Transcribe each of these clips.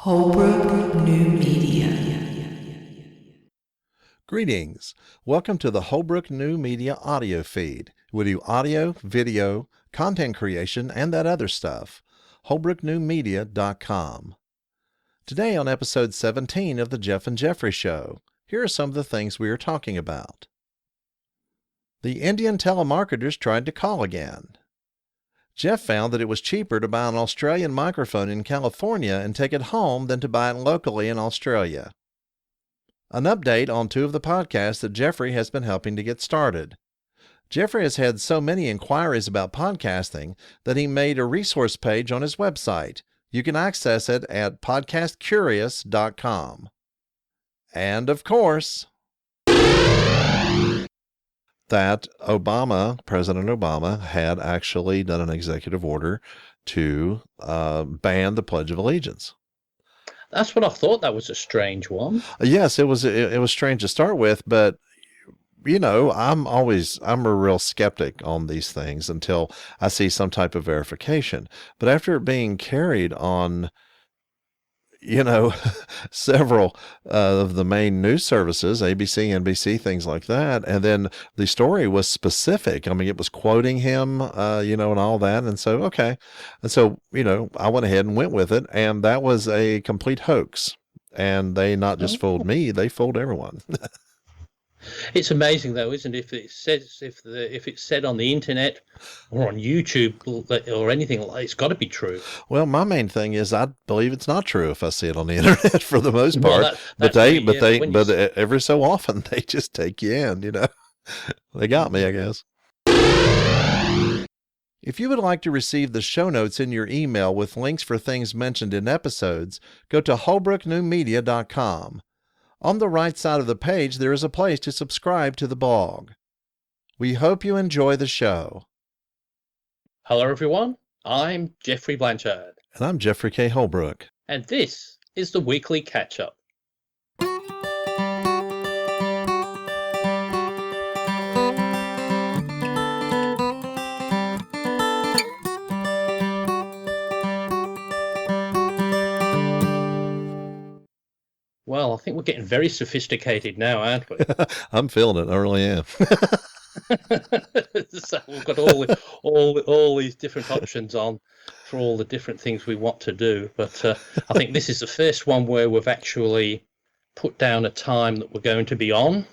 Holbrook New Media. Greetings. Welcome to the Holbrook New Media audio feed. We do audio, video, content creation, and that other stuff. holbrooknewmedia.com. Today on episode 17 of the Geoff and Jeffrey Show, here are some of the things we are talking about. The Indian telemarketers tried to call again. Geoff found that it was cheaper to buy an Australian microphone in California and take it home than to buy it locally in Australia. An update on two of the podcasts that Jeffrey has been helping to get started. Jeffrey has had so many inquiries about podcasting that he made a resource page on his website. You can access it at podcastcurious.com. And of course, that President Obama had actually done an executive order to ban the Pledge of Allegiance. That's what I thought. That was a strange one. Yes, it was strange to start with, but you know, I'm a real skeptic on these things until I see some type of verification. But after it being carried on, you know, several of the main news services, ABC, NBC, things like that. And then the story was specific. I mean, it was quoting him, and all that. And so, okay. And so, I went ahead and went with it. And that was a complete hoax. And they not just fooled me, they fooled everyone. It's amazing, though, isn't it? If it's said on the internet or on YouTube or anything, it's got to be true. Well, my main thing is I believe it's not true if I see it on the internet for the most part. But every so often they just take you in. They got me, I guess. If you would like to receive the show notes in your email with links for things mentioned in episodes, go to holbrooknewmedia.com. On the right side of the page, there is a place to subscribe to the blog. We hope you enjoy the show. Hello, everyone. I'm Jeffrey Blanchard. And I'm Jeffrey K. Holbrook. And this is the weekly catch-up. Well, I think we're getting very sophisticated now, aren't we? I'm feeling it. I really am. So we've got all these different options on for all the different things we want to do. But I think this is the first one where we've actually put down a time that we're going to be on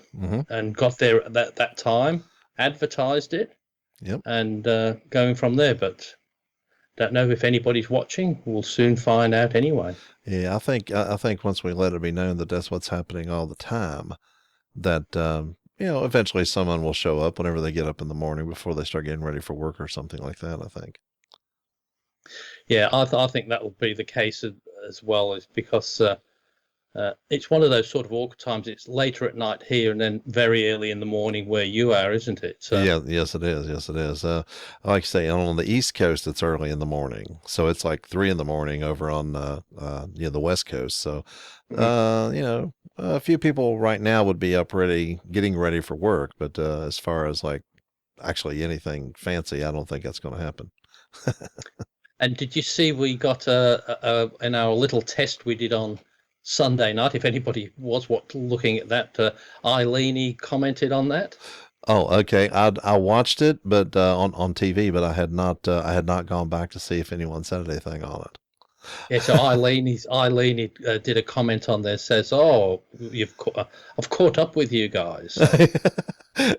and got there at that time, advertised it, and going from there. But don't know if anybody's watching. We'll soon find out anyway. Yeah, I think once we let it be known that that's what's happening all the time, that eventually someone will show up whenever they get up in the morning before they start getting ready for work or something like that. I think. Yeah, I think that will be the case as well, is because it's one of those sort of awkward times. It's later at night here and then very early in the morning where you are, isn't it? Yeah, yes, it is. Yes, it is. Like I say, on the East Coast, it's early in the morning. So it's like 3 a.m. over on the West Coast. So, a few people right now would be up getting ready for work. But as far as like actually anything fancy, I don't think that's going to happen. And did you see we got in our little test we did on Sunday night, if anybody was looking at that, Eileen commented on that. Oh, okay. I watched it, but on TV, but I had not gone back to see if anyone said anything on it. Yeah, so Eileen did a comment on there, says, "Oh, I've caught up with you guys."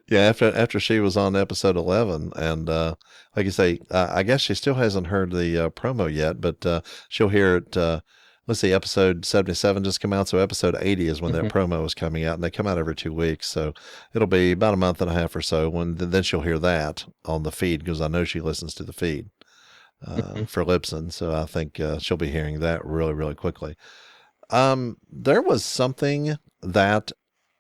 Yeah, after she was on episode 11, and like you say, I guess she still hasn't heard the promo yet, but she'll hear it. Let's see, episode 77 just came out, so episode 80 is when that promo is coming out, and they come out every 2 weeks, so it'll be about a month and a half or so, then she'll hear that on the feed, because I know she listens to the feed for Libsyn, so I think she'll be hearing that really, really quickly. There was something that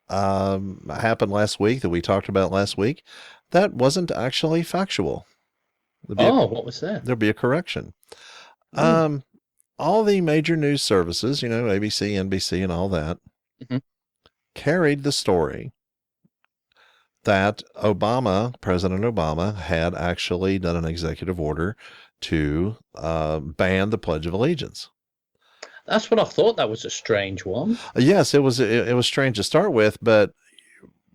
happened last week that we talked about last week that wasn't actually factual. What was that? There'll be a correction. All the major news services, ABC, NBC, and all that, carried the story that President Obama had actually done an executive order to ban the Pledge of Allegiance. That's what I thought. That was a strange one. Yes, it was strange to start with, but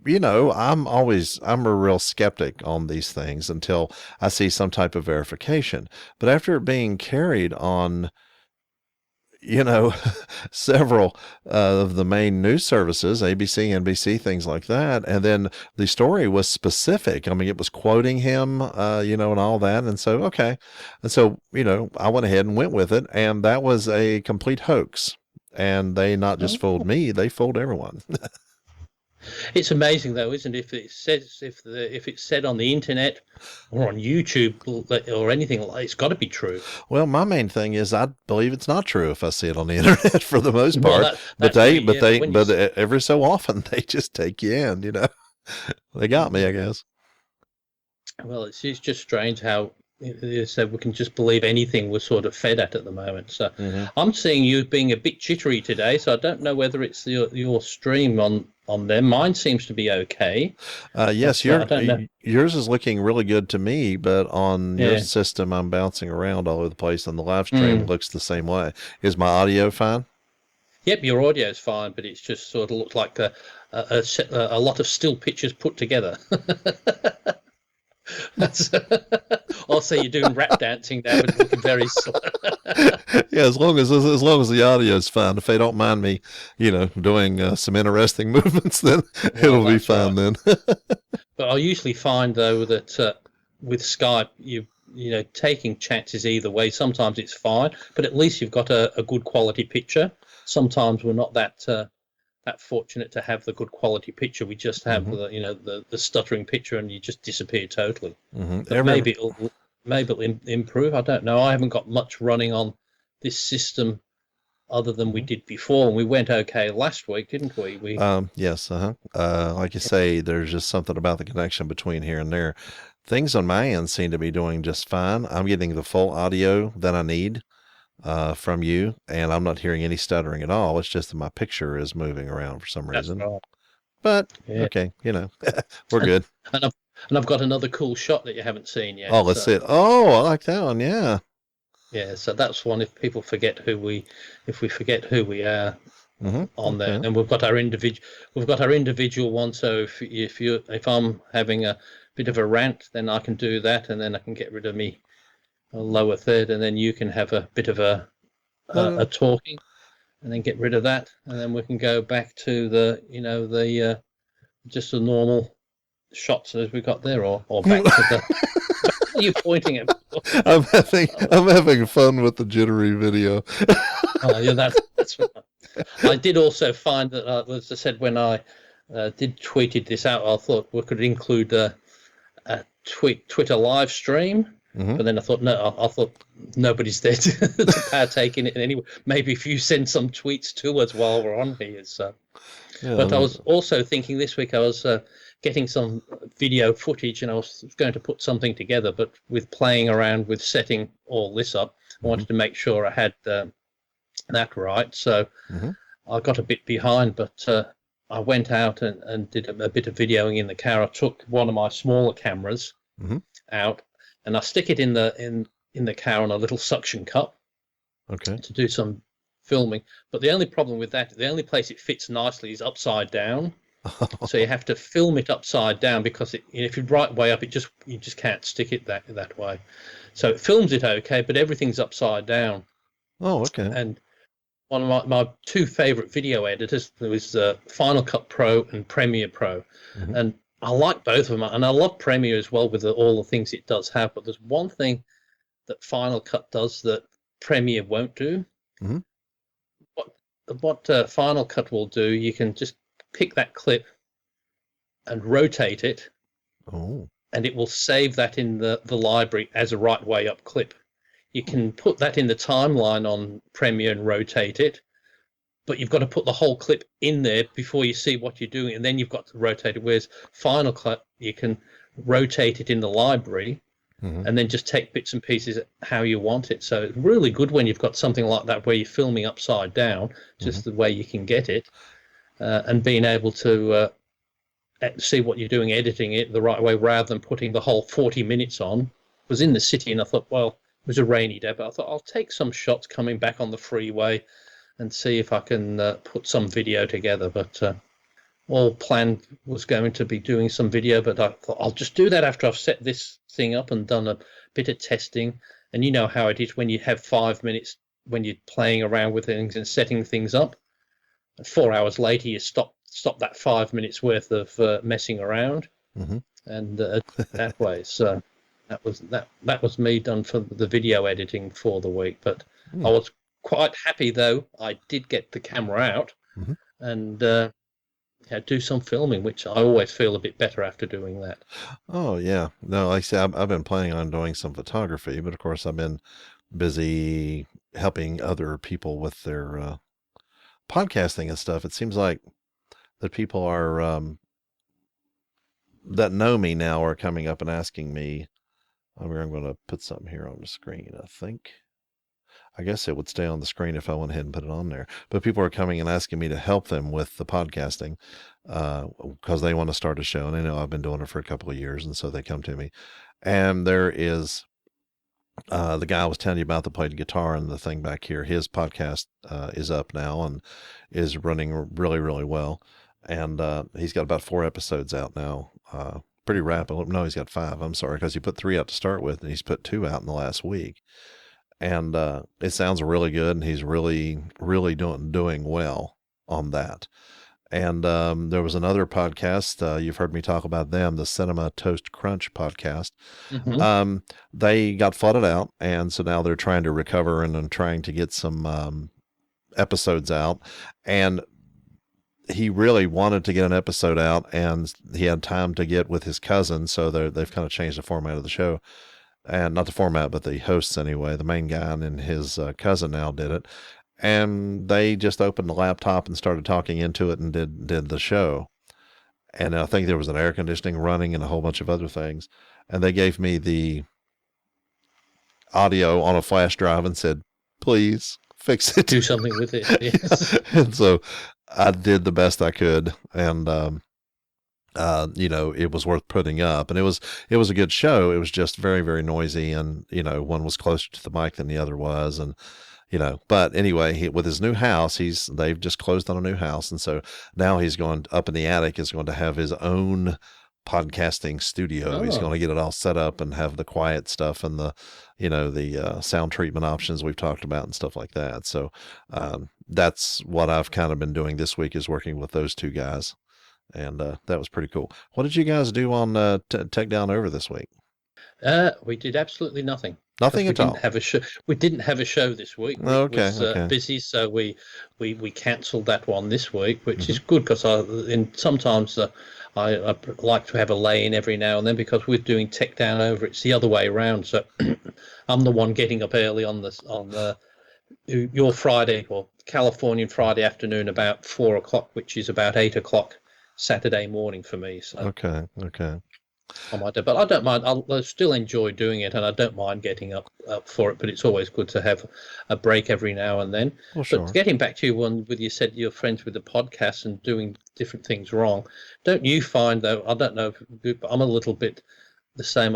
I'm a real skeptic on these things until I see some type of verification. But after it being carried on, you know, several of the main news services, ABC, NBC, things like that. And then the story was specific. I mean, it was quoting him, and all that. And so, okay. And so, I went ahead and went with it. And that was a complete hoax. And they not just fooled me, they fooled everyone. It's amazing, though, isn't it? If it's said on the internet or on YouTube or anything like, it's got to be true. Well, my main thing is I believe it's not true if I see it on the internet for the most part. Well, but every so often they just take you in. They got me, I guess. Well, it's just strange how you said we can just believe anything we're sort of fed at the moment. So I'm seeing you being a bit jittery today. So I don't know whether it's your stream on there. Mine seems to be okay. Yes, yours is looking really good to me, but on your system, I'm bouncing around all over the place, and the live stream looks the same way. Is my audio fine? Yep, your audio is fine, but it's just sort of looked like a lot of still pictures put together. Also, you're doing rap dancing now, but looking very slow. Yeah, as long as the audio is fine. If they don't mind me, doing some interesting movements, then it'll be fine. Right. Then. But I usually find though that with Skype, taking chances either way. Sometimes it's fine, but at least you've got a good quality picture. Sometimes we're not that fortunate to have the good quality picture. We just have the stuttering picture, and you just disappear totally. Maybe it'll improve. I don't know. I haven't got much running on this system other than we did before, and we went okay last week, didn't we? Yes. Like you say, there's just something about the connection between here and there. Things on my end seem to be doing just fine. I'm getting the full audio that I need from you, and I'm not hearing any stuttering at all. It's just that my picture is moving around for some reason. That's right. But okay, we're good. And I've got another cool shot that you haven't seen yet. Oh, let's see it. Oh, I like that one. Yeah. Yeah. So that's one. If we forget who we are on there, and we've got our individual one. So if I'm having a bit of a rant, then I can do that, and then I can get rid of me. A lower third, and then you can have a bit of a talking, and then get rid of that, and then we can go back to the just the normal shots as we got there, or back to the. What are you pointing at? I'm having fun with the jittery video. Oh, yeah, that's right. I did also find that, as I said, when I tweeted this out, I thought we could include a Twitter live stream. But then I thought, I thought nobody's there to partake in it anyway. Maybe if you send some tweets to us while we're on here. So. Yeah, but I was also thinking this week I was getting some video footage, and I was going to put something together. But with playing around with setting all this up, I wanted to make sure I had that right. So I got a bit behind, but I went out and did a bit of videoing in the car. I took one of my smaller cameras out. And I stick it in the car on a little suction cup to do some filming. But the only problem with that, the only place it fits nicely is upside down. So you have to film it upside down because if you're right way up, you just can't stick it that way. So it films it okay, but everything's upside down. Oh, okay. And one of my two favorite video editors was Final Cut Pro and Premiere Pro, and I like both of them, and I love Premiere as well with all the things it does have. But there's one thing that Final Cut does that Premiere won't do. What Final Cut will do, you can just pick that clip and rotate it, and it will save that in the library as a right way up clip. You can put that in the timeline on Premiere and rotate it, but you've got to put the whole clip in there before you see what you're doing, and then you've got to rotate it. Whereas Final Cut, you can rotate it in the library and then just take bits and pieces how you want it. So it's really good when you've got something like that where you're filming upside down, just the way you can get it, and being able to see what you're doing, editing it the right way rather than putting the whole 40 minutes on. I was in the city and I thought, well, it was a rainy day, but I thought I'll take some shots coming back on the freeway and see if I can put some video together. But all planned was going to be doing some video, but I thought I'll just do that after I've set this thing up and done a bit of testing. And you know how it is when you have 5 minutes when you're playing around with things and setting things up. 4 hours later, you stop that 5 minutes worth of messing around, and that way. So that was me done for the video editing for the week. But I was quite happy, though. I did get the camera out and do some filming, which I always feel a bit better after doing that. Oh, yeah. No, like I said, I've been planning on doing some photography, but of course I've been busy helping other people with their podcasting and stuff. It seems like that people are that know me now are coming up and asking me. I'm going to put something here on the screen, I think. I guess it would stay on the screen if I went ahead and put it on there. But people are coming and asking me to help them with the podcasting because they want to start a show. And they know I've been doing it for a couple of years. And so they come to me. And there is the guy I was telling you about that played guitar and the thing back here. His podcast is up now and is running really, really well. And he's got about 4 episodes out now. Pretty rapid. No, he's got 5. I'm sorry, because he put 3 out to start with, and he's put 2 out in the last week. And it sounds really good, and he's really, really doing well on that. And there was another podcast, you've heard me talk about them, the Cinema Toast Crunch podcast. They got flooded out, and so now they're trying to recover and trying to get some episodes out. And he really wanted to get an episode out, and he had time to get with his cousin, so they've kind of changed the format of the show. And not the format, but the hosts anyway. The main guy and his cousin now did it. And they just opened the laptop and started talking into it and did the show. And I think there was an air conditioning running and a whole bunch of other things. And they gave me the audio on a flash drive and said, please fix it. Do something with it. Yes. And so I did the best I could. And, it was worth putting up, and it was a good show. It was just very, very noisy, and, one was closer to the mic than the other was. And, but anyway, with his new house, they've just closed on a new house. And so now he's going up in the attic, is going to have his own podcasting studio. He's going to get it all set up and have the quiet stuff and the sound treatment options we've talked about and stuff like that. So, that's what I've kind of been doing this week, is working with those 2 guys. And that was pretty cool. What did you guys do on Tech Down Over this week? We did absolutely nothing. Nothing at all. We didn't have a show this week. We was busy, so we cancelled that one this week, which is good, because sometimes I like to have a lay-in every now and then, because we're doing Tech Down Over. It's the other way around. So I'm the one getting up early on your Friday, or Californian Friday afternoon, about 4 o'clock, which is about 8 o'clock Saturday morning for me. So okay. I might do, but I don't mind. I'll still enjoy doing it, and I don't mind getting up for it. But it's always good to have a break every now and then. Well, sure. But getting back to you said you're friends with the podcast and doing different things wrong. Don't you find, though? I don't know, but I'm a little bit the same.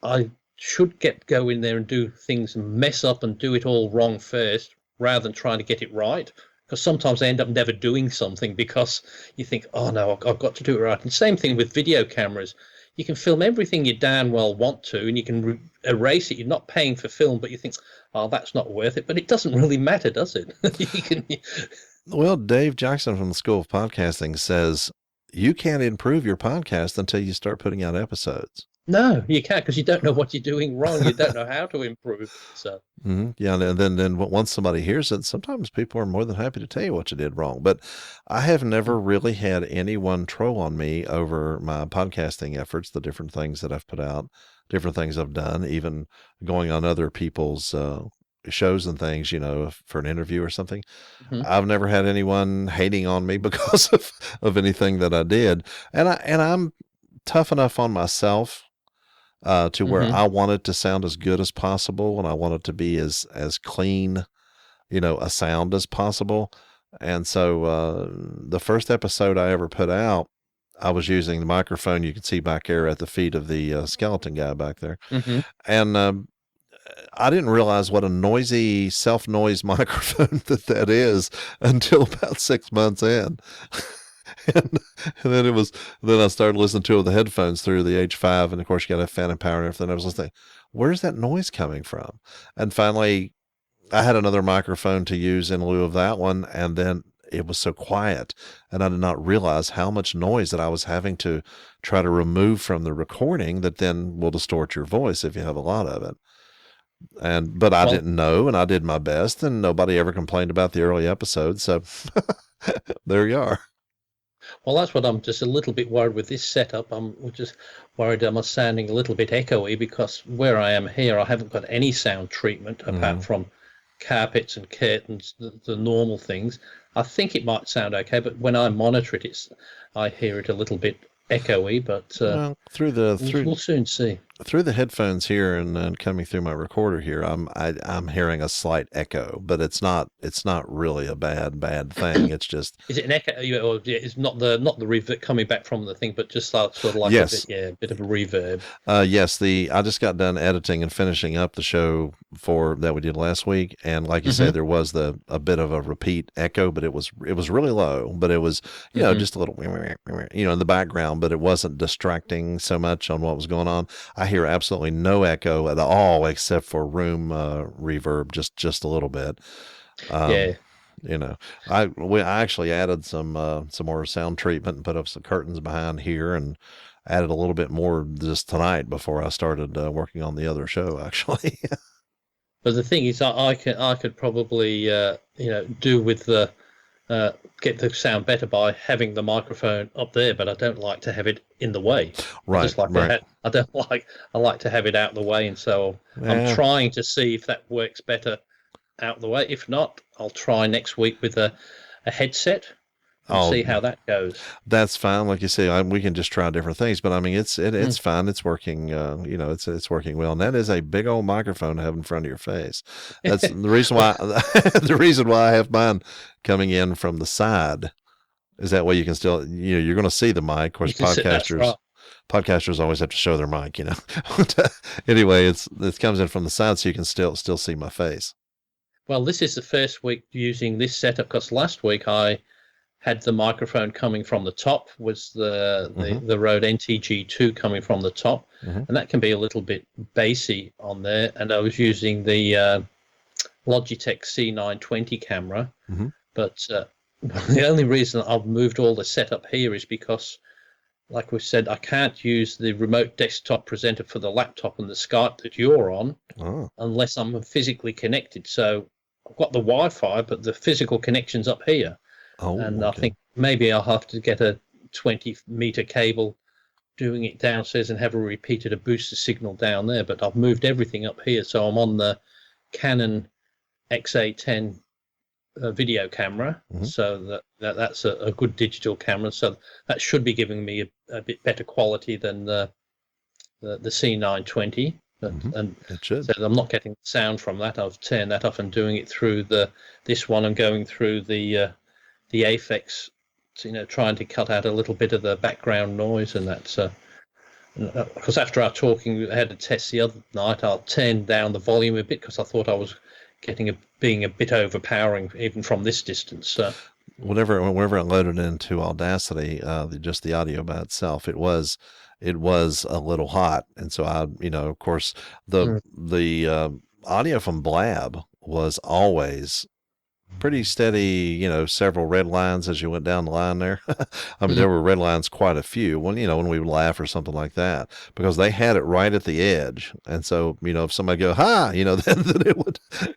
I should go in there and do things and mess up and do it all wrong first, rather than trying to get it right. Because sometimes I end up never doing something because you think, oh no, I've got to do it right. And same thing with video cameras. You can film everything you damn well want to, and you can erase it. You're not paying for film, but you think, oh, that's not worth it. But it doesn't really matter, does it? Well, Dave Jackson from the School of Podcasting says you can't improve your podcast until you start putting out episodes. No, you can't, because you don't know what you're doing wrong. You don't know how to improve. So yeah, and then once somebody hears it, sometimes people are more than happy to tell you what you did wrong. But I have never really had anyone troll on me over my podcasting efforts, the different things that I've put out, different things I've done, even going on other people's shows and things, for an interview or something. I've never had anyone hating on me because of anything that I did, and I'm tough enough on myself to where I want it to sound as good as possible, and I want it to be as clean, a sound as possible. And so the first episode I ever put out, I was using the microphone you can see back there at the feet of the skeleton guy back there. And I didn't realize what a noisy self-noise microphone that is until about 6 months in. and, and then I started listening to it with the headphones through the H5, and of course you got a fan and power and everything. I was listening, where's that noise coming from? And finally, I had another microphone to use in lieu of that one, and then it was so quiet, and I did not realize how much noise that I was having to try to remove from the recording that then will distort your voice if you have a lot of it. But I didn't know, and I did my best, and nobody ever complained about the early episodes. So there you are. Well, that's what I'm just a little bit worried with this setup. I'm just worried I'm sounding a little bit echoey because where I am here, I haven't got any sound treatment apart from carpets and curtains, the normal things. I think it might sound okay, but when I monitor it, I hear it a little bit echoey. But Well, we'll soon see. through the headphones here and coming through my recorder here, I'm hearing a slight echo, but it's not really a bad thing. It's just Is it an echo? Or it's not the reverb coming back from the thing, but just sort of like Yes. a bit of a reverb. Yes, I just got done editing and finishing up the show that we did last week, and like you said, there was a bit of a repeat echo, but it was really low, but it was just a little in the background, but it wasn't distracting so much on what was going on. I hear absolutely no echo at all except for room reverb, just a little bit. I actually added some more sound treatment and put up some curtains behind here and added a little bit more just tonight before I started working on the other show, actually. But the thing is, I could probably do with the get the sound better by having the microphone up there, but I don't like to have it in the way. Right. I like to have it out the way, and so I'm trying to see if that works better out the way. If not, I'll try next week with a headset and see how that goes. That's fine. Like you say, we can just try different things, but I mean, it's fine. It's working. It's working well. And that is a big old microphone to have in front of your face. That's the reason why. The reason why I have mine coming in from the side is that way you can still. You're going to see the mic. Of course, podcasters always have to show their mic. Anyway, it comes in from the side, so you can still see my face. Well, this is the first week using this setup because last week I had the microphone coming from the top, was the Rode NTG2 coming from the top, and that can be a little bit bassy on there. And I was using the Logitech C920 camera, but the only reason I've moved all the setup here is because, like we said, I can't use the remote desktop presenter for the laptop and the Skype that you're on unless I'm physically connected. So I've got the Wi-Fi, but the physical connection's up here. I think maybe I'll have to get a 20-meter cable doing it downstairs and have a repeater to boost the signal down there. But I've moved everything up here. So I'm on the Canon XA10 video camera. So that's a good digital camera. So that should be giving me a bit better quality than the C920. And it should. So I'm not getting sound from that. I've turned that off and doing it through this one and going through the Aphex, trying to cut out a little bit of the background noise, and that's because after our talking, I had a test the other night. I turned down the volume a bit because I thought I was being a bit overpowering even from this distance. Whenever I loaded into Audacity, just the audio by itself, it was a little hot, and so of course, the audio from Blab was always pretty steady, several red lines as you went down the line there. I mean, there were red lines quite a few when we would laugh or something like that, because they had it right at the edge. And so, if somebody go, ha, then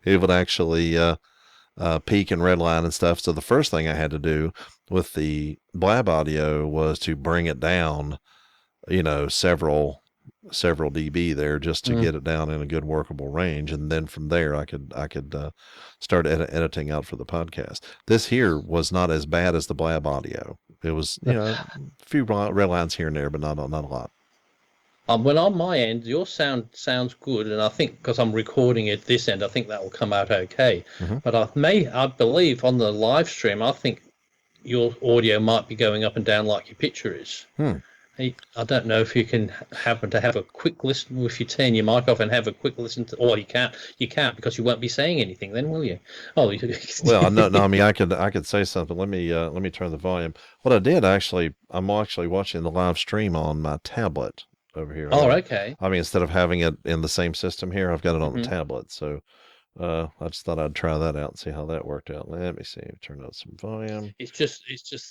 it would actually peak and red line and stuff. So the first thing I had to do with the Blab audio was to bring it down, several dB there just to get it down in a good workable range, and then from there I could start editing out for the podcast. This here was not as bad as the Blab audio. It was a few red lines here and there, but not a lot. Well, on my end, your sound sounds good, and I think because I'm recording it this end, I think that will come out okay. But I believe on the live stream, I think your audio might be going up and down like your picture is. I don't know if you can happen to have a quick listen, if you turn your mic off and have a quick listen to, or you can't because you won't be saying anything then, will you? Oh, Well, no. I mean, I could say something. Let me turn the volume. What I did I'm actually watching the live stream on my tablet over here. Oh, okay. I mean, instead of having it in the same system here, I've got it on the Mhm. tablet. So I just thought I'd try that out and see how that worked out. Let me see. Turn up some volume. It's just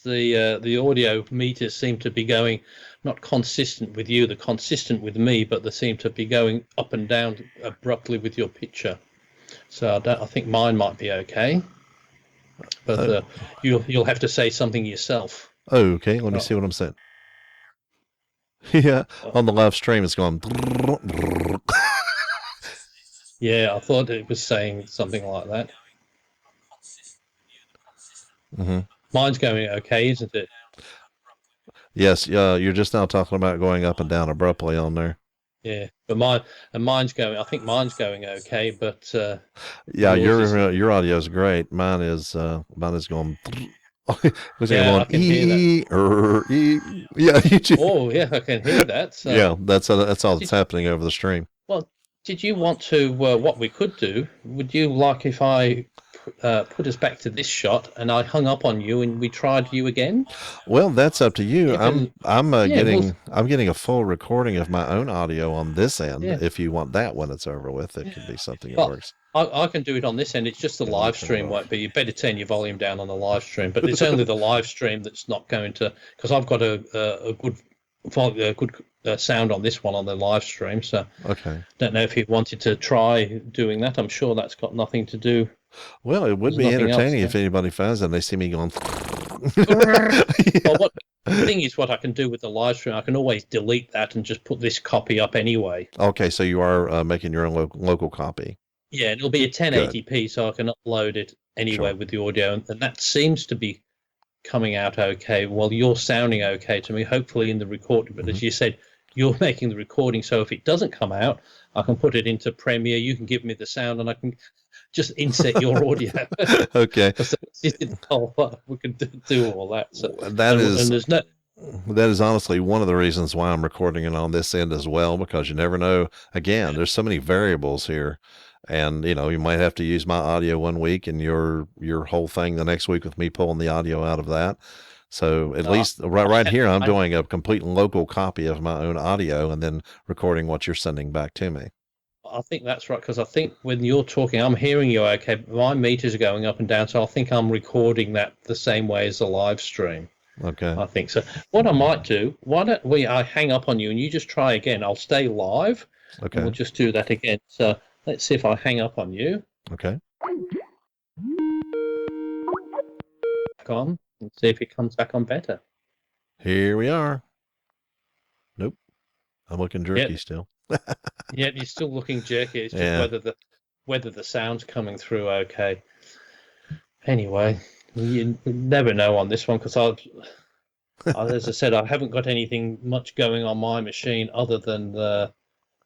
the audio meters seem to be going not consistent with you, they're consistent with me, but they seem to be going up and down abruptly with your picture. So I think mine might be okay, but you'll have to say something yourself. Oh, okay. Let me see what I'm saying. Yeah, on the live stream, it's going. Yeah, I thought it was saying something like that. Mm-hmm. Mine's going okay, isn't it? Yes, you're just now talking about going up and down abruptly on there. Yeah, but mine's going. I think mine's going okay, but yeah, yours your audio is great. Mine is going. yeah, I can hear that. Yeah, Oh, yeah, I can hear that. So. Yeah, that's all that's happening over the stream. Well, did you want to? What we could do? Would you like if I put us back to this shot and I hung up on you and we tried you again? Well, that's up to you. Even, I'm getting a full recording of my own audio on this end. Yeah. If you want that when it's over with, it could be something that Well, works. I can do it on this end. It's just the live stream won't be. You better turn your volume down on the live stream. But it's only the live stream that's not going to, because I've got a good sound on this one on the live stream. So Okay. Don't know if you wanted to try doing that. I'm sure that's got nothing to do. Well, it would There's be nothing else entertaining there. if anybody finds it and they see me going. Well, what the thing is, what I can do with the live stream, I can always delete that and just put this copy up anyway. Okay, so you are making your own local copy. Yeah, it'll be a 1080p, so I can upload it anyway Sure. with the audio, and that seems to be coming out okay. Well, you're sounding okay to me, hopefully in the recording, but as you said, you're making the recording, so if it doesn't come out, I can put it into Premiere, you can give me the sound, and I can just insert your audio. Okay. We can do all that. So, That is and there's no... That is honestly one of the reasons why I'm recording it on this end as well, because you never know. Again, there's so many variables here. And you might have to use my audio one week and your whole thing the next week with me pulling the audio out of that. So at least right here, I'm doing a complete local copy of my own audio and then recording what you're sending back to me. I think that's right, because I think when you're talking, I'm hearing you okay, but my meters are going up and down, so I think I'm recording that the same way as the live stream. Okay. I think so. What I might do, why don't I hang up on you and you just try again? I'll stay live. Okay. And we'll just do that again. So let's see if I hang up on you. Okay. Back on and see if it comes back on better. Here we are. Nope. I'm looking jerky still. Yeah, you're still looking jerky. It's just whether the sound's coming through okay. Anyway, you never know on this one, because as I said, I haven't got anything much going on my machine other than the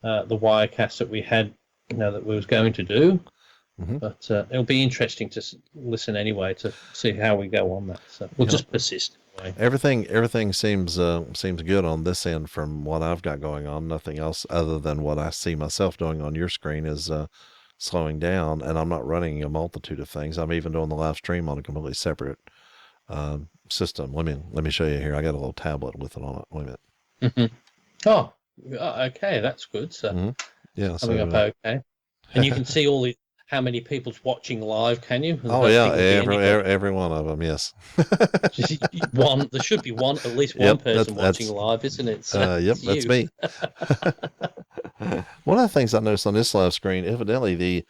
Wirecast that we had, that we was going to do. Mm-hmm. But it'll be interesting to listen anyway to see how we go on that. So we'll just persist. Anyway. Everything seems good on this end from what I've got going on. Nothing else other than what I see myself doing on your screen is slowing down, and I'm not running a multitude of things. I'm even doing the live stream on a completely separate system. Let me show you here. I got a little tablet with it on it. Wait a minute. Mm-hmm. Oh, okay, that's good. So yeah, coming up okay, and you can see how many people's watching live, can you? Oh yeah, every one of them, yes. One, there should be at least one person watching live, isn't it? So yep, that's me. One of the things I noticed on this live screen, evidently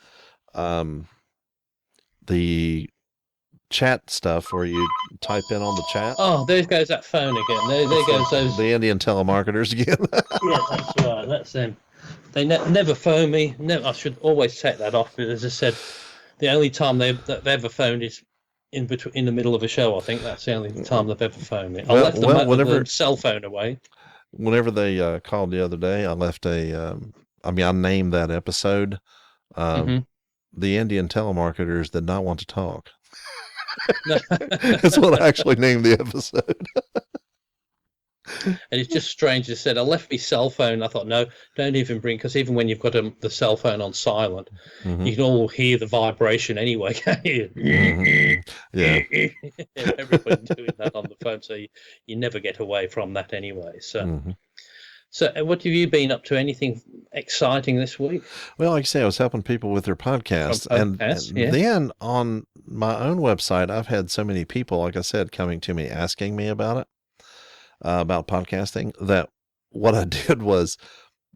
the chat stuff where you type in on the chat. Oh, there goes that phone again. There goes those. The Indian telemarketers again. Yeah, that's right. That's them. They never phone me. I should always take that off. But as I said, the only time they've ever phoned is in the middle of a show. I think that's the only time they've ever phoned me. I left the cell phone away. Whenever they called the other day, I left I named that episode. The Indian telemarketers did not want to talk. That's what I actually named the episode. And it's just strange. I said, I left my cell phone. I thought, no, don't even bring, because even when you've got the cell phone on silent, you can all hear the vibration anyway, can't you? Yeah. Everybody doing that on the phone, so you never get away from that anyway. So, so what have you been up to? Anything exciting this week? Well, like I say, I was helping people with their podcasts. And then on my own website, I've had so many people, like I said, coming to me asking me about it, about podcasting, that what I did was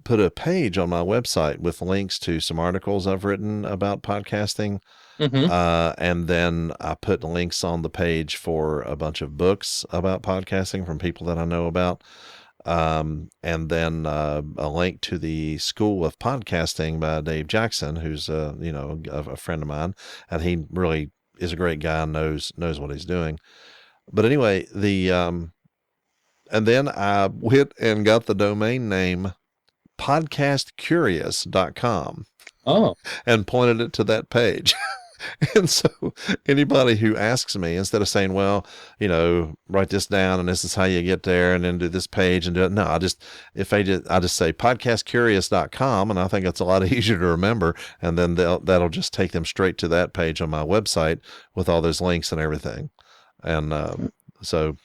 put a page on my website with links to some articles I've written about podcasting. And then I put links on the page for a bunch of books about podcasting from people that I know about. And then a link to the School of Podcasting by Dave Jackson, who's a friend of mine, and he really is a great guy and knows what he's doing. But anyway, and then I went and got the domain name podcastcurious.com. And pointed it to that page. And so anybody who asks me, instead of saying, well, write this down and this is how you get there and then do this page and do it. No, I just say podcastcurious.com, and I think it's a lot easier to remember. And then that'll just take them straight to that page on my website with all those links and everything. And so,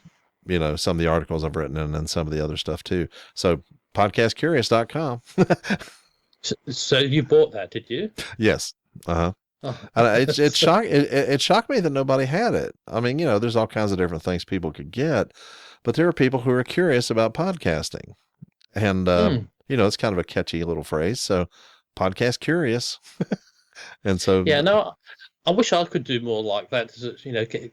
some of the articles I've written and some of the other stuff too. So podcastcurious.com. So you bought that, did you? Yes. It shocked me that nobody had it. I mean, there's all kinds of different things people could get, but there are people who are curious about podcasting, and it's kind of a catchy little phrase. So, podcast curious, and so no, I wish I could do more like that.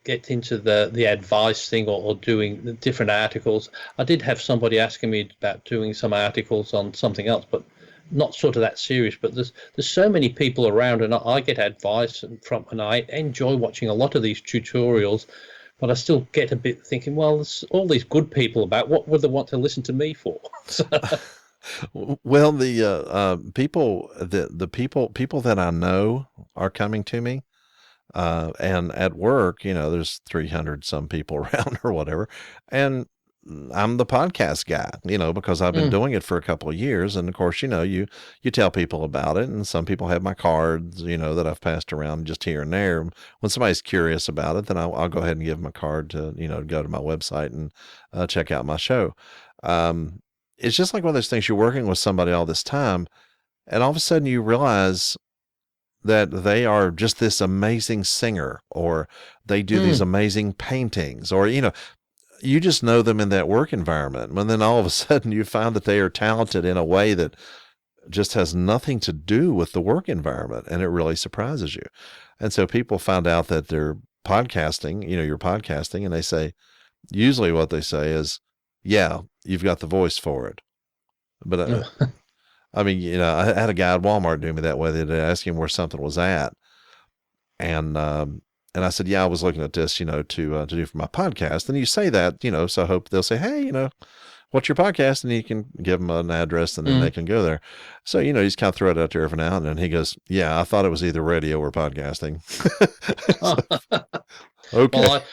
Get into the advice thing or doing the different articles. I did have somebody asking me about doing some articles on something else, but not sort of that serious. But there's so many people around, and I get advice and I enjoy watching a lot of these tutorials, but I still get a bit thinking, well, there's all these good people about. What would they want to listen to me for? Well, the people that I know are coming to me, and at work, there's 300 some people around or whatever, and I'm the podcast guy, because I've been doing it for a couple of years. And of course, you tell people about it, and some people have my cards, that I've passed around just here and there. When somebody's curious about it, then I'll go ahead and give them a card to, go to my website and check out my show. It's just like one of those things, you're working with somebody all this time, and all of a sudden you realize that they are just this amazing singer, or they do these amazing paintings, or, you just know them in that work environment. And then all of a sudden you find that they are talented in a way that just has nothing to do with the work environment. And it really surprises you. And so people find out that they're podcasting, you're podcasting, and they say, usually what they say is, yeah, you've got the voice for it. But I mean, I had a guy at Walmart do me that way. They'd ask him where something was at. And I said, yeah, I was looking at this, to do for my podcast. And you say that, so I hope they'll say, hey, what's your podcast? And you can give them an address, and then they can go there. So, you just kind of throw it out there every now and then. He goes, yeah, I thought it was either radio or podcasting. Okay. Well,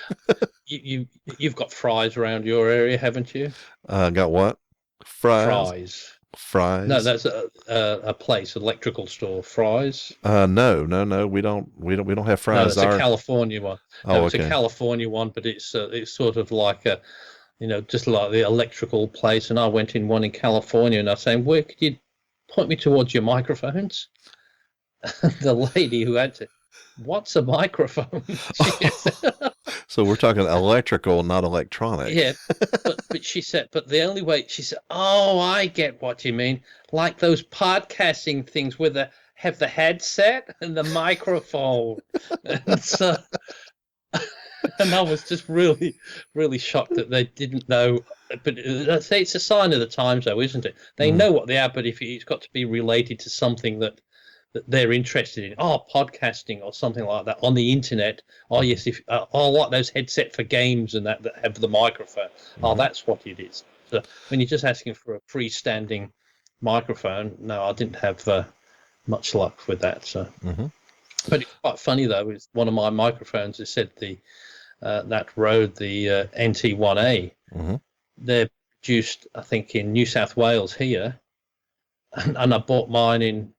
you've got fries around your area, haven't you? Got what? Fries. No, that's a place, electrical store. Fries. No, we don't have fries. No, it's a California one. No, it's a California one, but it's sort of like a, just like the electrical place. And I went in one in California, and I was saying, where could you point me towards your microphones? The lady who answered, what's a microphone? So we're talking electrical, not electronic. Yeah, but she said, but the only way, she said, oh, I get what you mean. Like those podcasting things where they have the headset and the microphone. And so, and I was just really, really shocked that they didn't know. But I'd say it's a sign of the times, though, isn't it? They know what they are, but if it's got to be related to something that they're interested in, podcasting or something like that on the internet. Oh yes, if like those headset for games and that have the microphone. That's what it is. So when you're just asking for a freestanding microphone, no, I didn't have much luck with that. So, but it's quite funny though. Is one of my microphones has said the that Rode, the NT1A. They're produced, I think, in New South Wales here, and I bought mine in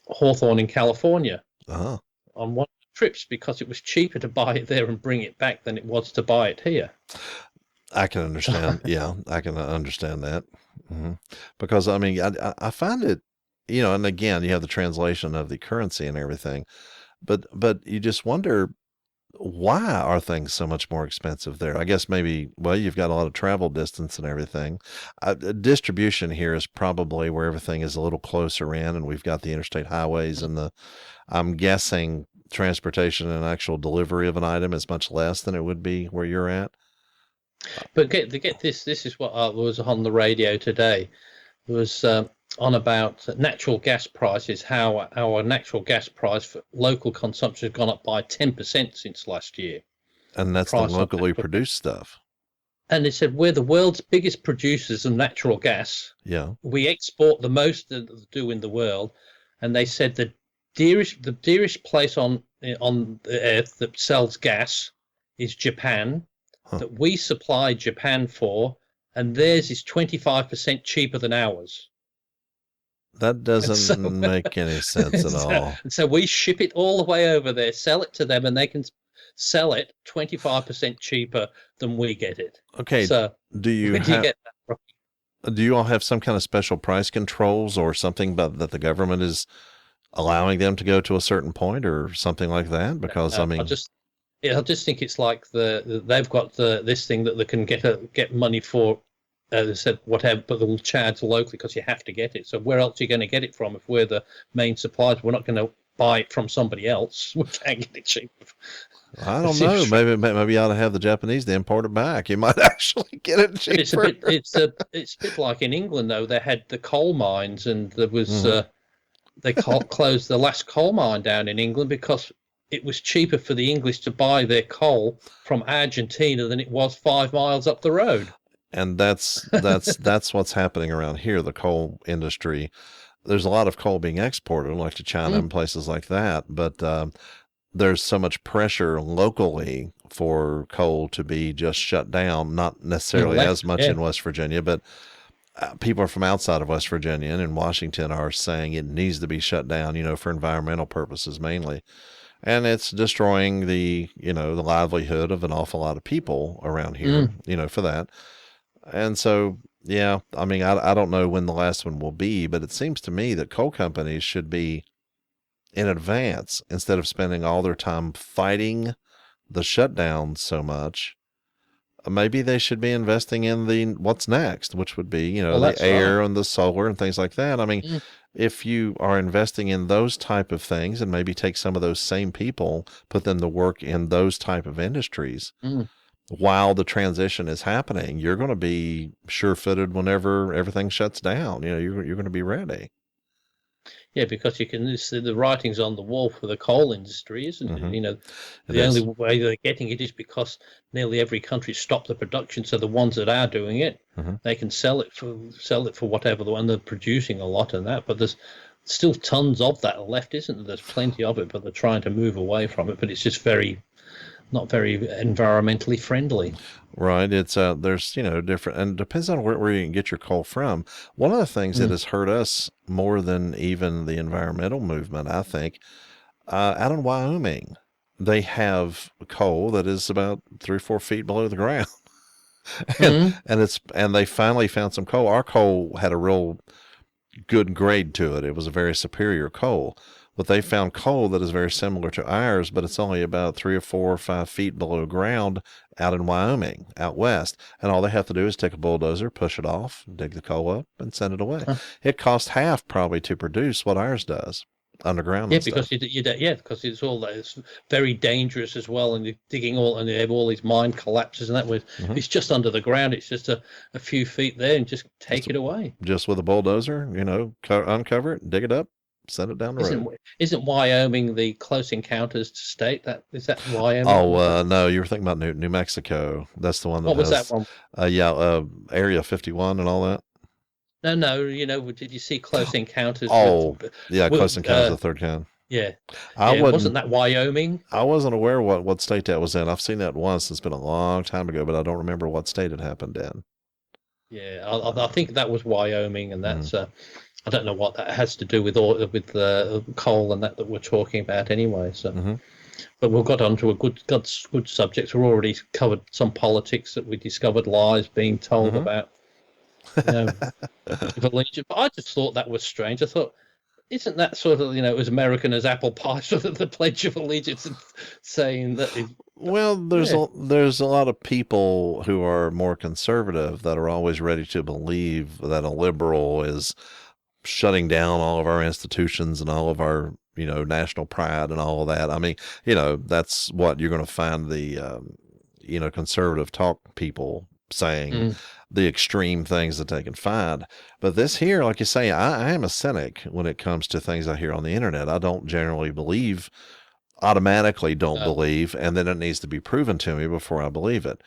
Hawthorne in California Uh-huh. on one of the trips because it was cheaper to buy it there and bring it back than it was to buy it here. I can understand. Yeah, I can understand that. hmm Because, I mean, I find it, and again, you have the translation of the currency and everything, but you just wonder, why are things so much more expensive there? I guess maybe, well, you've got a lot of travel distance and everything. Distribution here is probably where everything is a little closer in, and we've got the interstate highways and I'm guessing transportation and actual delivery of an item is much less than it would be where you're at. But get this. This is what was on the radio today. It was on about natural gas prices. How our natural gas price for local consumption has gone up by 10% since last year. And that's the locally produced stuff. And they said we're the world's biggest producers of natural gas. Yeah. We export the most that do in the world. And they said the dearest place on the earth that sells gas is Japan. That we supply Japan for, and theirs is 25% cheaper than ours. That doesn't make any sense at all. So we ship it all the way over there, sell it to them, and they can sell it 25% cheaper than we get it. Okay. So do you all have some kind of special price controls or something that the government is allowing them to go to a certain point or something like that? Because I just think it's like they've got this thing that they can get money for. They said whatever, but they'll charge locally because you have to get it. So where else are you going to get it from if we're the main suppliers? We're not going to buy it from somebody else. We can't get it cheap. I don't know. Maybe you ought to have the Japanese to import it back. You might actually get it cheaper. It's a bit like in England though. They had the coal mines, and there was they closed the last coal mine down in England because it was cheaper for the English to buy their coal from Argentina than it was 5 miles up the road. And that's what's happening around here. The coal industry, there's a lot of coal being exported, like to China and places like that. But there's so much pressure locally for coal to be just shut down. Not necessarily as much in West Virginia, but people from outside of West Virginia and in Washington are saying it needs to be shut down, for environmental purposes mainly. And it's destroying the livelihood of an awful lot of people around here, for that. And so, yeah, I mean, I don't know when the last one will be, but it seems to me that coal companies should be in advance instead of spending all their time fighting the shutdown so much. Maybe they should be investing in what's next, which would be, the air and the solar and things like that. I mean, if you are investing in those type of things and maybe take some of those same people, put them to work in those type of industries while the transition is happening, you're going to be sure-footed whenever everything shuts down. You're going to be ready. Yeah, because you can see the writings on the wall for the coal industry, isn't it? The only way they're getting it is because nearly every country stopped the production. So the ones that are doing it, they can sell it for whatever the one they're producing a lot of that. But there's still tons of that left, isn't there? There's plenty of it, but they're trying to move away from it. But it's just not very environmentally friendly. Right. It's there's different, and it depends on where you can get your coal from. One of the things that has hurt us more than even the environmental movement, I think, out in Wyoming, they have coal that is about 3 or 4 feet below the ground, and they finally found some coal. Our coal had a real good grade to it. It was a very superior coal. But they found coal that is very similar to ours, but it's only about 3 or 4 or 5 feet below ground out in Wyoming, out west. And all they have to do is take a bulldozer, push it off, dig the coal up, and send it away. It costs half probably to produce what ours does underground. Yeah, because because it's all that. It's very dangerous as well, and you're digging and they have all these mine collapses and that. With it's just under the ground. It's just a few feet there, and just take it away. Just with a bulldozer, uncover it, dig it up. Send it down the road. Isn't Wyoming the close encounters state? Is that Wyoming? Oh, no, you were thinking about New Mexico. That's the one that was that one? Area 51 and all that. No, did you see Close Encounters? Close Encounters of the Third Kind. Yeah. Wasn't that Wyoming? I wasn't aware what state that was in. I've seen that once. It's been a long time ago, but I don't remember what state it happened in. Yeah, I think that was Wyoming, and that's Mm. I don't know what that has to do with coal and that we're talking about anyway. So, Mm-hmm. but we've got onto a good subject. We've already covered some politics that we discovered lies being told Mm-hmm. about, you know, Pledge of Allegiance. But I just thought that was strange. I thought, isn't that sort of, as American as apple pie, sort of the Pledge of Allegiance, and saying that is, Well, yeah, there's a lot of people who are more conservative that are always ready to believe that a liberal is shutting down all of our institutions and all of our, national pride and all of that. I mean, that's what you're going to find the, conservative talk people saying, mm, the extreme things that they can find. But this here, like you say, I am a cynic when it comes to things I hear on the internet. I don't generally automatically don't no, believe, and then it needs to be proven to me before I believe it.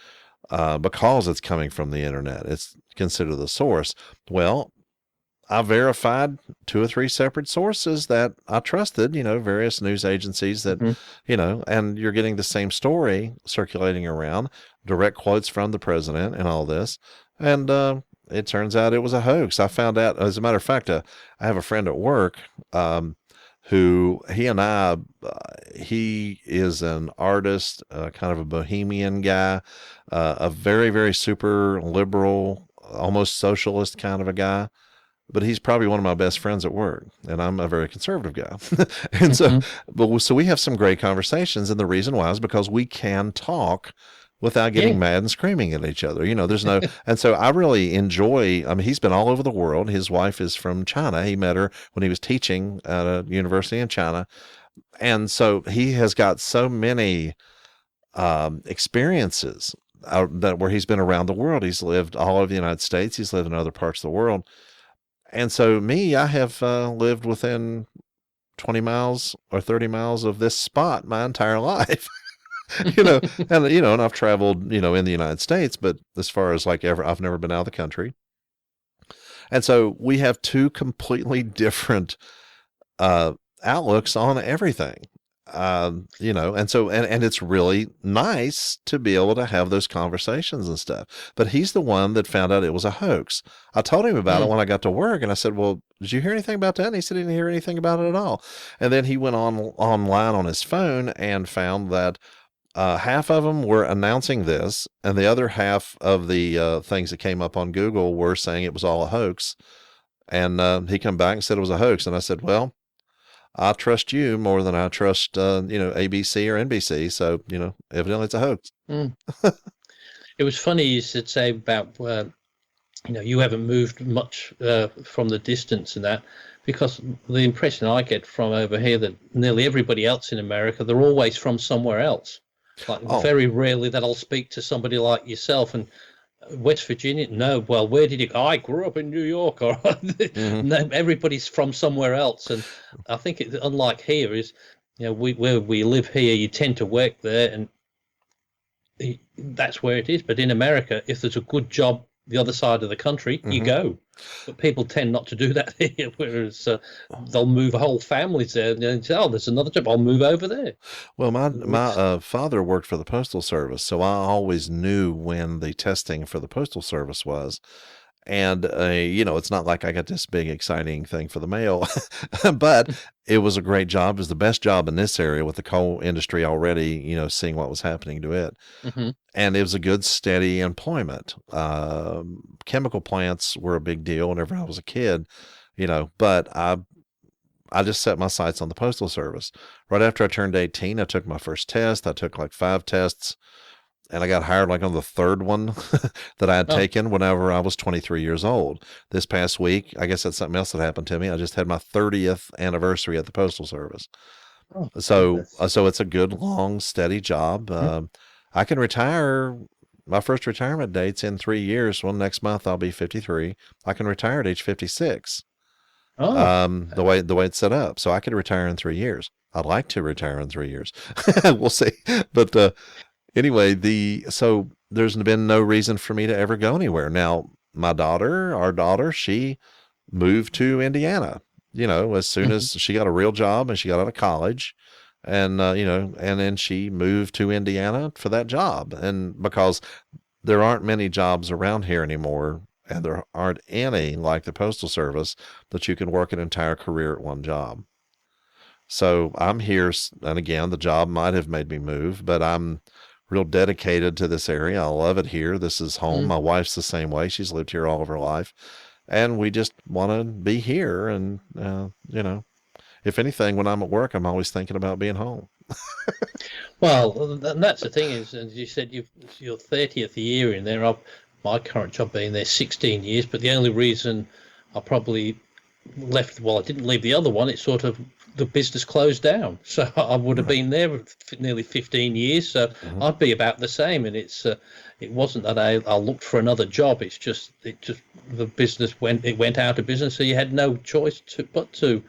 Because it's coming from the internet, it's considered the source. Well, I verified 2 or 3 separate sources that I trusted, various news agencies that, mhm. and you're getting the same story circulating around, direct quotes from the president and all this. And it turns out it was a hoax. I found out, as a matter of fact, I have a friend at work who he is an artist, kind of a bohemian guy, a very, very super liberal, almost socialist kind of a guy, but he's probably one of my best friends at work, and I'm a very conservative guy. And Mhm. so we have some great conversations, and the reason why is because we can talk without Yeah. getting mad and screaming at each other. There's no, and so I really enjoy, I mean, he's been all over the world. His wife is from China. He met her when he was teaching at a university in China. And so he has got so many experiences that where he's been around the world. He's lived all over the United States. He's lived in other parts of the world. And so me, I have lived within 20 miles or 30 miles of this spot my entire life. And I've traveled, in the United States, but as far as I've never been out of the country. And so we have two completely different outlooks on everything. And it's really nice to be able to have those conversations and stuff. But he's the one that found out it was a hoax. I told him about it Mm. when I got to work, and I said, "Well, did you hear anything about that?" And he said he didn't hear anything about it at all. And then he went online on his phone and found that half of them were announcing this, and the other half of the things that came up on Google were saying it was all a hoax. And he come back and said it was a hoax. And I said, "Well, I trust you more than I trust, ABC or NBC. So, evidently it's a hoax." Mm. It was funny you should say about you haven't moved much from the distance and that, because the impression I get from over here that nearly everybody else in America, they're always from somewhere else. Like Oh, very rarely that I'll speak to somebody like yourself and West Virginia. No, well, where did you go? I grew up in New York. Or hmm no, everybody's from somewhere else, and I think unlike here is, where we live here, you tend to work there, and that's where it is. But in America, if there's a good job the other side of the country, you hmm go. But people tend not to do that here, whereas they'll move whole families there and say, "Oh, there's another job. I'll move over there." Well, my Which, father worked for the Postal Service, so I always knew when the testing for the Postal Service was. And, it's not like I got this big exciting thing for the mail, but it was a great job. It was the best job in this area with the coal industry already, seeing what was happening to it. Mhm. And it was a good, steady employment. Chemical plants were a big deal whenever I was a kid, but I just set my sights on the Postal Service. Right after I turned 18, I took my first test. I took like 5 tests, and I got hired like on the third one that I had Oh, taken whenever I was 23 years old. This past week, I guess that's something else that happened to me. I just had my 30th anniversary at the Postal Service. oh, So, goodness. so it's a good, long, steady job. Mhm. I can retire. My first retirement date's in 3 years. Well, next month I'll be 53. I can retire at age 56. Oh, The way it's set up, so I could retire in 3 years. I'd like to retire in 3 years. We'll see. But anyway, so there's been no reason for me to ever go anywhere. Now, our daughter, she moved to Indiana, as soon mhm. as she got a real job and she got out of college. And, and then she moved to Indiana for that job. And because there aren't many jobs around here anymore and there aren't any like the Postal Service that you can work an entire career at one job. So I'm here, and again, the job might have made me move, but I'm real dedicated to this area. I love it here. This is home. My wife's the same way. She's lived here all of her life, and we just want to be here. And if anything, when I'm at work, I'm always thinking about being home. Well, and that's the thing is, as you said, it's your 30th year in there. My current job being there 16 years, but the only reason I probably left, well, I didn't leave the other one. It's sort of the business closed down, so I would have been there for nearly 15 years. So I'd be about the same. And it wasn't that I looked for another job. It just the business went out of business, so you had no choice but to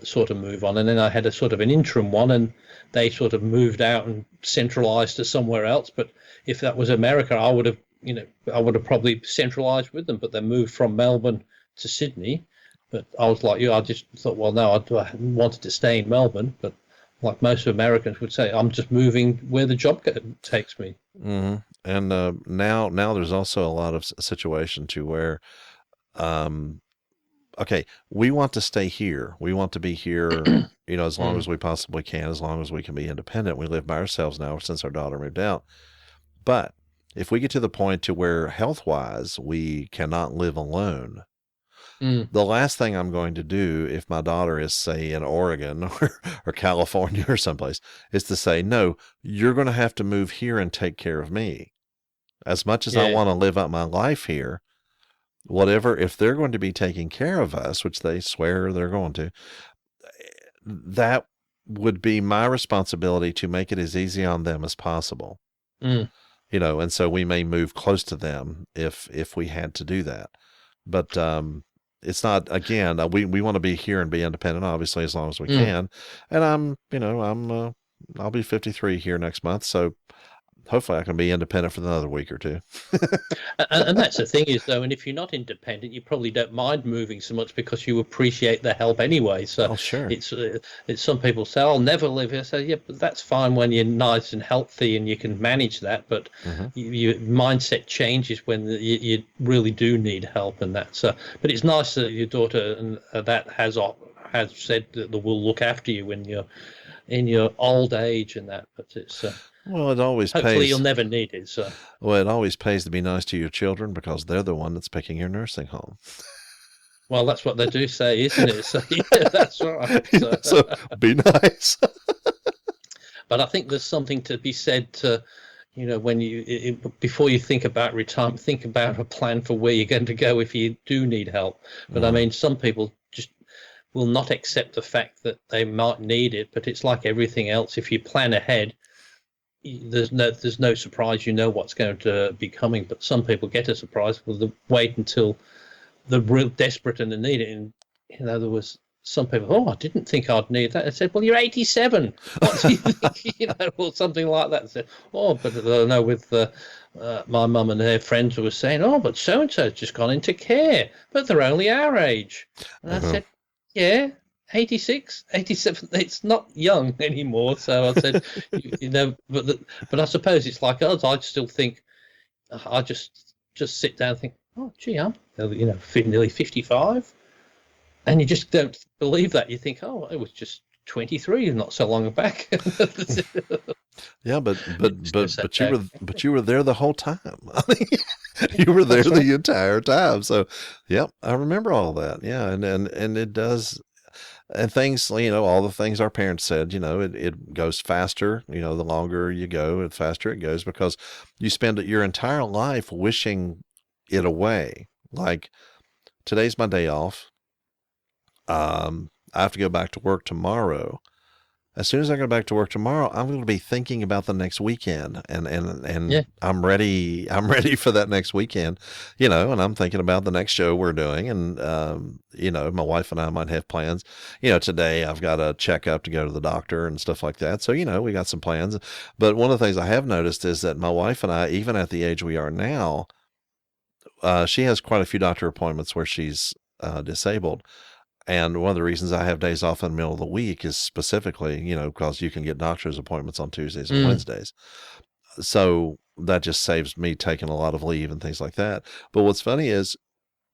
sort of move on. And then I had a sort of an interim one, and they sort of moved out and centralized to somewhere else. But if that was America, I would have probably centralized with them. But they moved from Melbourne to Sydney. But I was like you, I just thought, well, no, I wanted to stay in Melbourne. But like most Americans would say, I'm just moving where the job takes me. Mm-hmm. And now there's also a lot of situation to where, okay, we want to stay here. We want to be here, as long as we possibly can, as long as we can be independent. We live by ourselves now since our daughter moved out. But if we get to the point to where health-wise we cannot live alone, the last thing I'm going to do if my daughter is, say, in Oregon or California or someplace, is to say, no, you're going to have to move here and take care of me. As much as I want to live out my life here, whatever, if they're going to be taking care of us, which they swear they're going to, that would be my responsibility to make it as easy on them as possible. And so we may move close to them if we had to do that. But it's not, again, we want to be here and be independent, obviously, as long as we can. And I'll be 53 here next month, so hopefully I can be independent for another week or two. and that's the thing is, though, and if you're not independent, you probably don't mind moving so much because you appreciate the help anyway. So sure. It's some people say, I'll never live here. So yeah, but that's fine when you're nice and healthy and you can manage that. But your mindset changes when you really do need help, and that's. But it's nice that your daughter and that has said that we'll look after you when you're in your old age and that. But it's. Well, it always pays. Hopefully you'll never need it. So. Well, it always pays to be nice to your children because they're the one that's picking your nursing home. Well, that's what they do say, isn't it? So, yeah, that's right. So be nice. But I think there's something to be said to, when before you think about retirement, think about a plan for where you're going to go if you do need help. But I mean, some people just will not accept the fact that they might need it. But it's like everything else. If you plan ahead, there's no surprise. You know what's going to be coming. But some people get a surprise. Well, wait until they're real desperate and they need it. And there was some people. I didn't think I'd need that. I said, well, you're 87. What do you think? Or something like that. I said, but I know with my mum and her friends who were saying, but so and so's just gone into care, but they're only our age. And I said, yeah. 86, 87, it's not young anymore. So I said, but I suppose it's like us. I still think, I just sit down and think, gee, I'm, nearly 55. And you just don't believe that. You think, it was just 23 not so long back. Yeah, but you were there the whole time. You were there the entire time. So, yep, I remember all that. Yeah, and it does. And things, all the things our parents said, it goes faster, the longer you go, the faster it goes because you spend your entire life wishing it away. Like, today's my day off. I have to go back to work tomorrow. As soon as I go back to work tomorrow, I'm going to be thinking about the next weekend and yeah. I'm ready for that next weekend, and I'm thinking about the next show we're doing. And, my wife and I might have plans, today I've got a checkup to go to the doctor and stuff like that. So, we got some plans, but one of the things I have noticed is that my wife and I, even at the age we are now, she has quite a few doctor appointments where she's, disabled. And one of the reasons I have days off in the middle of the week is specifically, because you can get doctor's appointments on Tuesdays and Wednesdays. So that just saves me taking a lot of leave and things like that. But what's funny is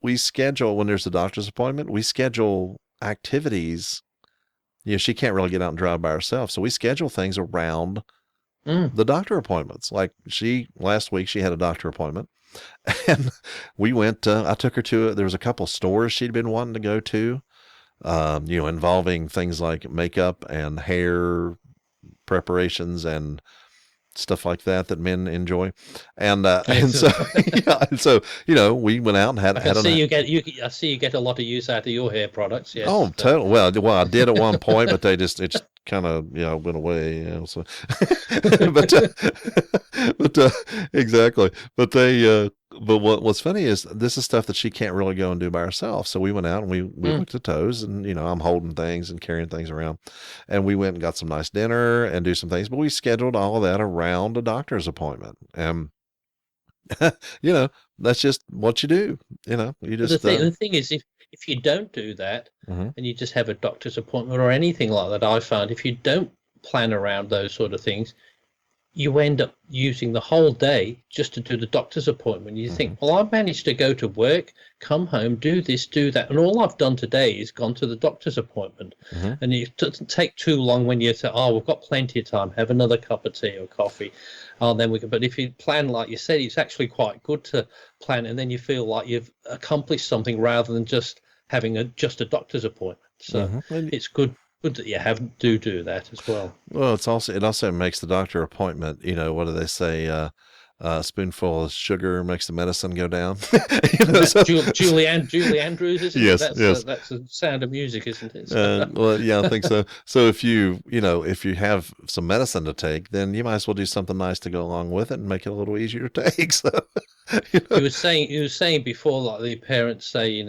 we schedule, when there's a doctor's appointment, we schedule activities. She can't really get out and drive by herself. So we schedule things around the doctor appointments. Like last week, she had a doctor appointment. And we went, I took her to, there was a couple stores she'd been wanting to go to, involving things like makeup and hair preparations and stuff like that men enjoy. And so, we went out and had I see you get a lot of use out of your hair products. Yes. Oh, totally. Well, I did at one point, but it just kind of, went away. So, but exactly. But but what's funny is this is stuff that she can't really go and do by herself. So we went out and we looked at toes, and I'm holding things and carrying things around, and we went and got some nice dinner and do some things. But we scheduled all of that around a doctor's appointment, and that's just what you do. You just the thing is, if you don't do that, and you just have a doctor's appointment or anything like that, I find if you don't plan around those sort of things, you end up using the whole day just to do the doctor's appointment. You think, well, I've managed to go to work, come home, do this, do that, and all I've done today is gone to the doctor's appointment. And it doesn't take too long when you say, oh, we've got plenty of time, have another cup of tea or coffee. Then we can. But if you plan, like you said, it's actually quite good to plan, and then you feel like you've accomplished something rather than just having just a doctor's appointment. So it's good that you do that as well. Well, it also makes the doctor appointment. What do they say? A spoonful of sugar makes the medicine go down. Julie Andrews, isn't it? Yes. That's the Sound of Music, isn't it? Well, yeah, I think so. So if you have some medicine to take, then you might as well do something nice to go along with it and make it a little easier to take. So, He was saying before, like the parents say,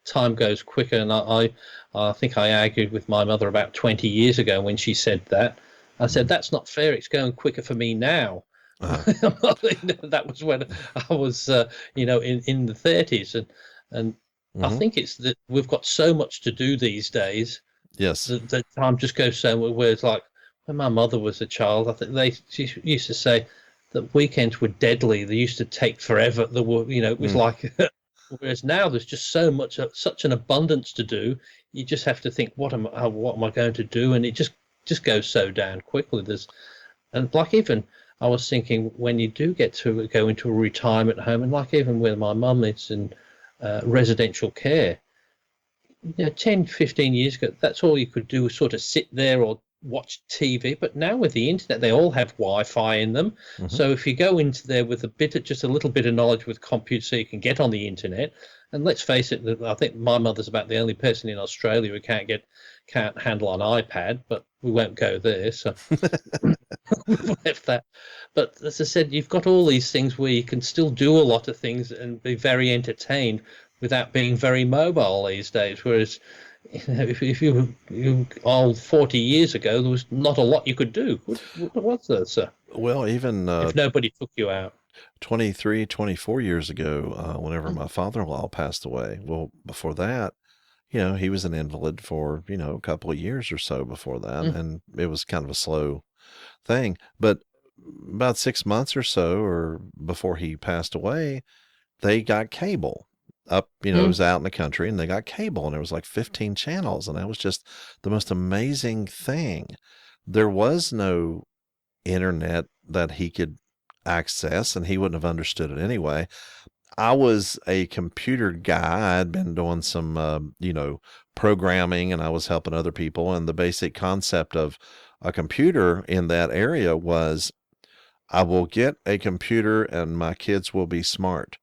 time goes quicker, and I think I argued with my mother about 20 years ago when she said that. I said, that's not fair. It's going quicker for me now. That was when I was, in the 30s, and I think it's that we've got so much to do these days. Yes, that time just goes so. Where it's like when my mother was a child, I think she used to say that weekends were deadly. They used to take forever. It was like. Whereas now there's just such an abundance to do. You just have to think, what am I going to do? And it just goes so down quickly. And like even. I was thinking when you do get to go into a retirement home, and like even with my mum, it's in residential care. 10, 15 years ago, that's all you could do was sort of sit there or watch TV. But now with the internet, they all have Wi-Fi in them. So if you go into there with just a little bit of knowledge with computers, so you can get on the internet. And let's face it, I think my mother's about the only person in Australia who can't handle an iPad, but we won't go there. So we've left that. But as I said, you've got all these things where you can still do a lot of things and be very entertained without being very mobile these days. Whereas, if you old 40 years ago, there was not a lot you could do. What was there, sir? Well, even if nobody took you out. 23, 24 years ago, whenever my father-in-law passed away. Well, before that, he was an invalid for, a couple of years or so before that. And it was kind of a slow thing. But about 6 months or so, or before he passed away, they got cable up, it was out in the country, and they got cable, and there was like 15 channels. And that was just the most amazing thing. There was no internet that he could access, and he wouldn't have understood it anyway. I was a computer guy. I'd been doing some, programming, and I was helping other people. And the basic concept of a computer in that area was, I will get a computer and my kids will be smart.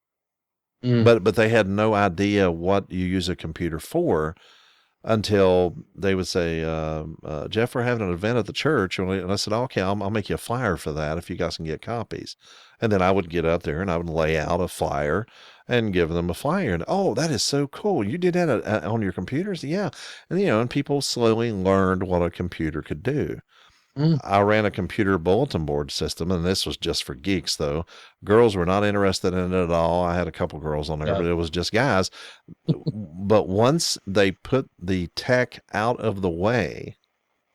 But they had no idea what you use a computer for until they would say, Geoff, we're having an event at the church. And I said, okay, I'll make you a flyer for that if you guys can get copies. And then I would get up there and I would lay out a flyer and give them a flyer. And, oh, that is so cool. You did that on your computers? Yeah. And, and people slowly learned what a computer could do. I ran a computer bulletin board system, and this was just for geeks, though. Girls were not interested in it at all. I had a couple girls on there, but it was just guys. But once they put the tech out of the way,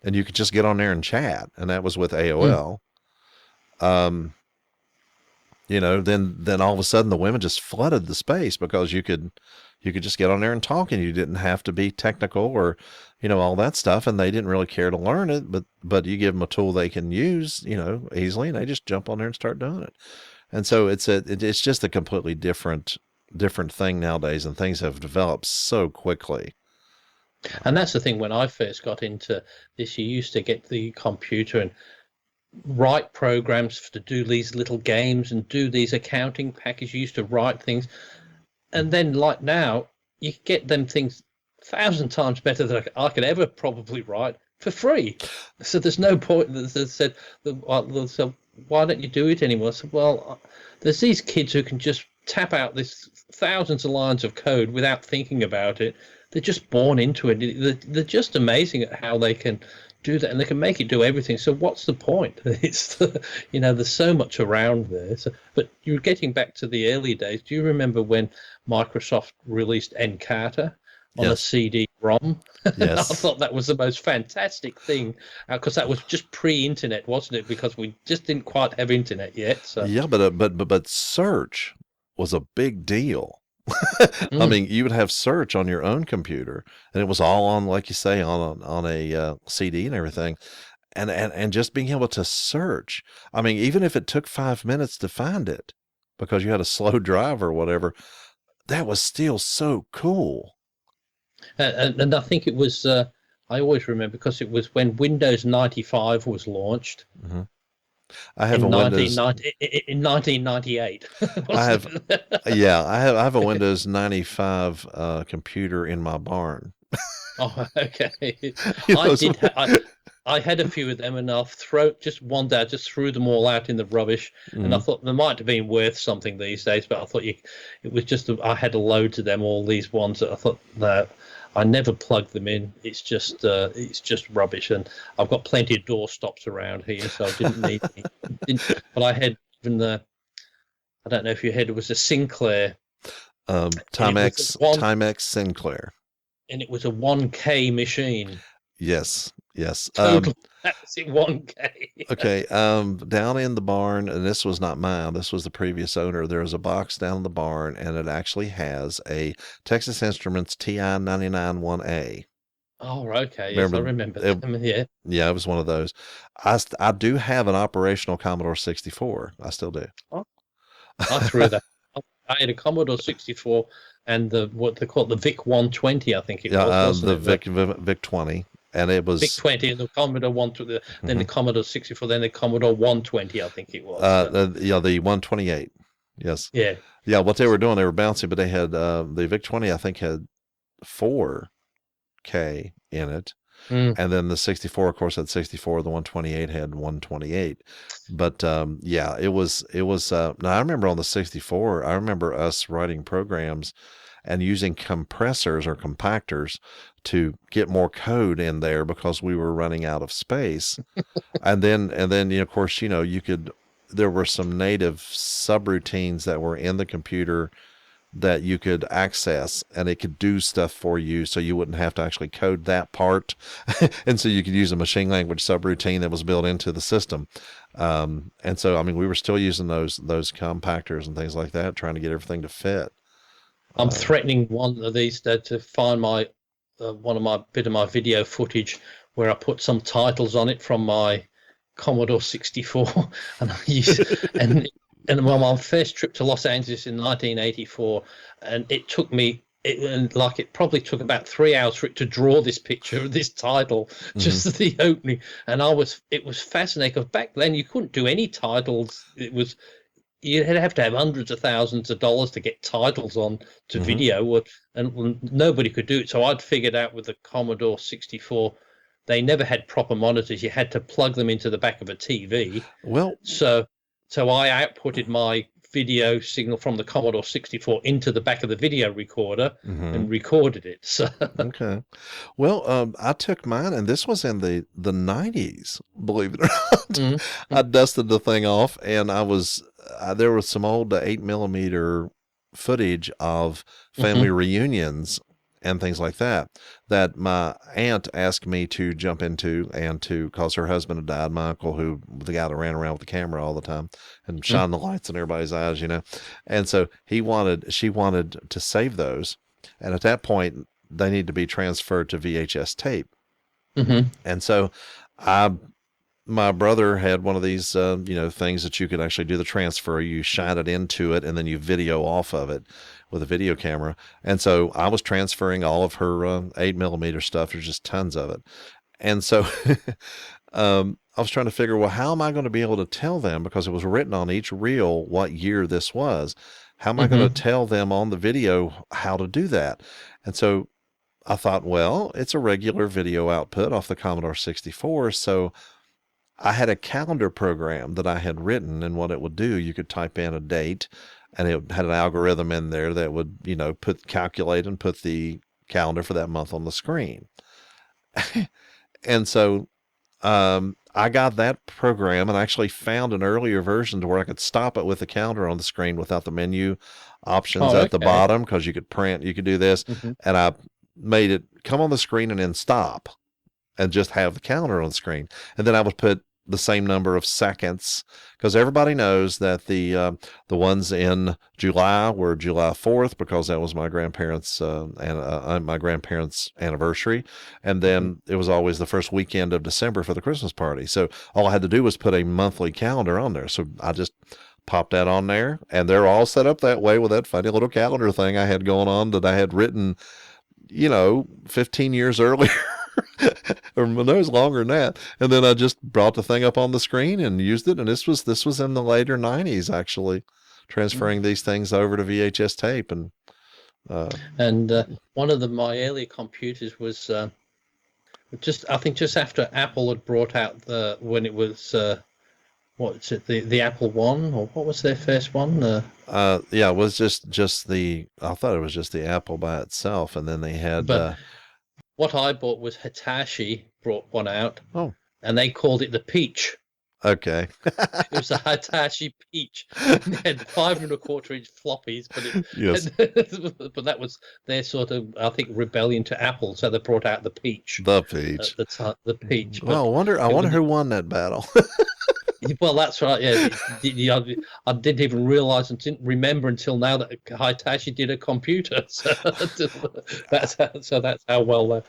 and you could just get on there and chat, and that was with AOL, then all of a sudden the women just flooded the space because you could just get on there and talk, and you didn't have to be technical or, all that stuff. And they didn't really care to learn it, but you give them a tool they can use, easily, and they just jump on there and start doing it. And so it's just a completely different thing nowadays, and things have developed so quickly. And that's the thing. When I first got into this, you used to get the computer and write programs to do these little games and do these accounting packages. You used to write things. And then, like now, you get them things 1,000 times better than I could ever probably write for free. So there's no point. They said, so why don't you do it anymore? I said, well, there's these kids who can just tap out this thousands of lines of code without thinking about it. They're just born into it. They're just amazing at how they can do that, and they can make it do everything. So what's the point? It's there's so much around there. So, but you're getting back to the early days. Do you remember when Microsoft released Encarta on a CD-ROM? Yes. I thought that was the most fantastic thing, because that was just pre-internet, wasn't it? Because we just didn't quite have internet yet. So yeah, but search was a big deal. I mean, you would have search on your own computer, and it was all on, like you say, on a CD and everything, and just being able to search. I mean, even if it took 5 minutes to find it because you had a slow drive or whatever, that was still so cool. And I think it was. I always remember because it was when Windows 95 was launched. Mm-hmm. I have in a Windows in 1998. I have a Windows 95 computer in my barn. Oh, okay. I I had a few of them, and one day I just threw them all out in the rubbish. Mm-hmm. And I thought they might have been worth something these days, but I thought it was just I had a load of them, all these ones that I thought no. I never plug them in. It's just rubbish, and I've got plenty of door stops around here, so I didn't need any. But I had even I don't know if you had, it was a Sinclair. Timex Sinclair. And it was a 1K machine. Yes. Total, that was it, 1K. Okay, down in the barn, and this was not mine, this was the previous owner, there was a box down in the barn, and it actually has a Texas Instruments TI-99-1A. Oh, okay, yes, I remember them, yeah. Yeah, it was one of those. I do have an operational Commodore 64, I still do. Oh, I threw that. I had a Commodore 64 and what they call the VIC 120, I think it was. The VIC 20. And it was VIC 20 and the Commodore 120, then the Commodore 64, then the Commodore 120, I think it was. The 128. Yes. Yeah. Yeah, what they were doing, they were bouncing, but they had the VIC 20, I think, had 4K in it. And then the 64, of course, had 64. The 128 had 128. But yeah, it was. Now I remember on the 64, I remember us writing programs and using compressors or compactors to get more code in there because we were running out of space. and then of course, there were some native subroutines that were in the computer that you could access, and it could do stuff for you, so you wouldn't have to actually code that part. And so you could use a machine language subroutine that was built into the system. And so, I mean, we were still using those compactors and things like that, trying to get everything to fit. I'm threatening one of these to find my one of my video footage where I put some titles on it from my Commodore 64, and I used and on my first trip to Los Angeles in 1984, and it took me. It probably took about 3 hours for it to draw this picture of this title, just the opening. And it was fascinating, because back then you couldn't do any titles. You'd have to have hundreds of thousands of dollars to get titles on to video, and nobody could do it. So I'd figured out with the Commodore 64, they never had proper monitors. You had to plug them into the back of a TV. Well, so I outputted my video signal from the Commodore 64 into the back of the video recorder and recorded it. So okay. Well, I took mine, and this was in the 90s, believe it or not. I dusted the thing off, and there was some old 8mm footage of family reunions, and things like that, that my aunt asked me to jump into, and to, cause her husband had died, my uncle, who the guy that ran around with the camera all the time and shine the lights in everybody's eyes, and so she wanted to save those, and at that point they need to be transferred to VHS tape. And so my brother had one of these, things that you could actually do the transfer. You shine it into it, and then you video off of it with a video camera. And so I was transferring all of her 8mm stuff. There's just tons of it. And so I was trying to figure, well, how am I going to be able to tell them, because it was written on each reel what year this was. How am I going to tell them on the video how to do that? And so I thought, well, it's a regular video output off the Commodore 64. So I had a calendar program that I had written, and what it would do, you could type in a date, and it had an algorithm in there that would, calculate and put the calendar for that month on the screen. And so I got that program, and actually found an earlier version to where I could stop it with the calendar on the screen without the menu options at the bottom, because you could print, you could do this, and I made it come on the screen and then stop and just have the calendar on the screen. And then I would put the same number of seconds, because everybody knows that the ones in July were July 4th, because that was my grandparents' anniversary, and then it was always the first weekend of December for the Christmas party. So all I had to do was put a monthly calendar on there. So I just popped that on there, and they're all set up that way with that funny little calendar thing I had going on that I had written, 15 years earlier. Or no, it was longer than that. And then I just brought the thing up on the screen and used it. And this was in the later 90s, actually, transferring these things over to VHS tape. And one of my earlier computers was just after Apple had brought out when it was the Apple One, or what was their first one? It was just I thought it was just the Apple by itself, and then they had. What I bought was Hitachi brought one out. Oh. And they called it the Peach. Okay. It was a Hitachi Peach. It had 5.25-inch floppies, but that was their sort of, I think, rebellion to Apple. So they brought out the Peach. The Peach. The Peach. Well, I wonder who won that battle. Well, that's right. Yeah, I didn't even realize and didn't remember until now that Hitachi did a computer. So that's how well.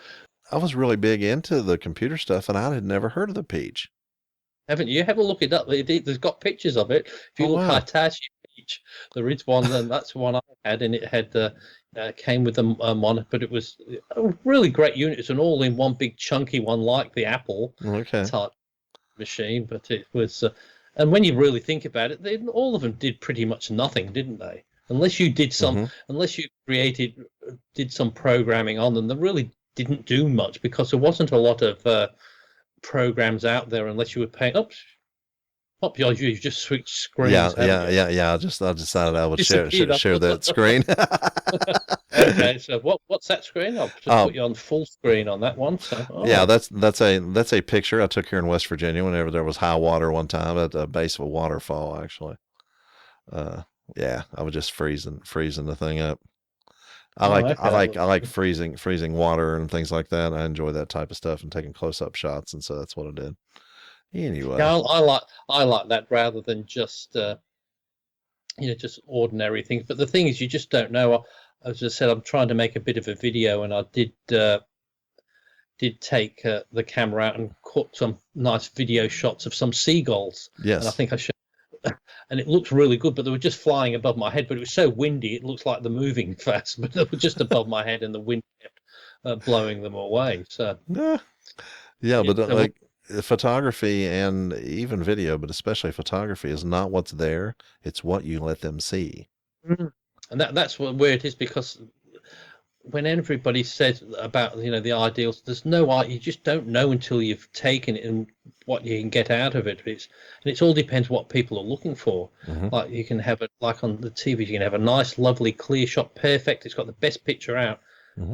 I was really big into the computer stuff, and I had never heard of the Peach. Haven't you? Have a look it up. There's got pictures of it. If you look Hitachi Peach, there is one, and that's the one I had, and it had came with a monitor, but it was a really great unit. It's an all-in-one big chunky one, like the Apple type machine, but it was and when you really think about it, all of them did pretty much nothing, didn't they? Unless you did unless you did some programming on them, they really didn't do much, because there wasn't a lot of programs out there unless you were paying you just switched screens. I decided I would share that screen. Okay, so what's that screen? I'll just put you on full screen on that one. So, Yeah, that's a picture I took here in West Virginia whenever there was high water one time at the base of a waterfall, actually. I was just freezing the thing up. I like freezing water and things like that. I enjoy that type of stuff and taking close-up shots, and so that's what I did. Anyway, yeah, I like that rather than just just ordinary things. But the thing is, you just don't know. As I said, I'm trying to make a bit of a video, and I did take the camera out and caught some nice video shots of some seagulls. Yes, and I think I showed, and it looks really good. But they were just flying above my head. But it was so windy, it looks like they're moving fast, but they were just above my head, and the wind kept blowing them away. So but photography and even video, but especially photography, is not what's there; it's what you let them see. And that's where it is, because when everybody says about the ideals, there's no, you just don't know until you've taken it and what you can get out of it. It all depends what people are looking for. Like you can have it, like on the TV, you can have a nice, lovely, clear shot, perfect. It's got the best picture out.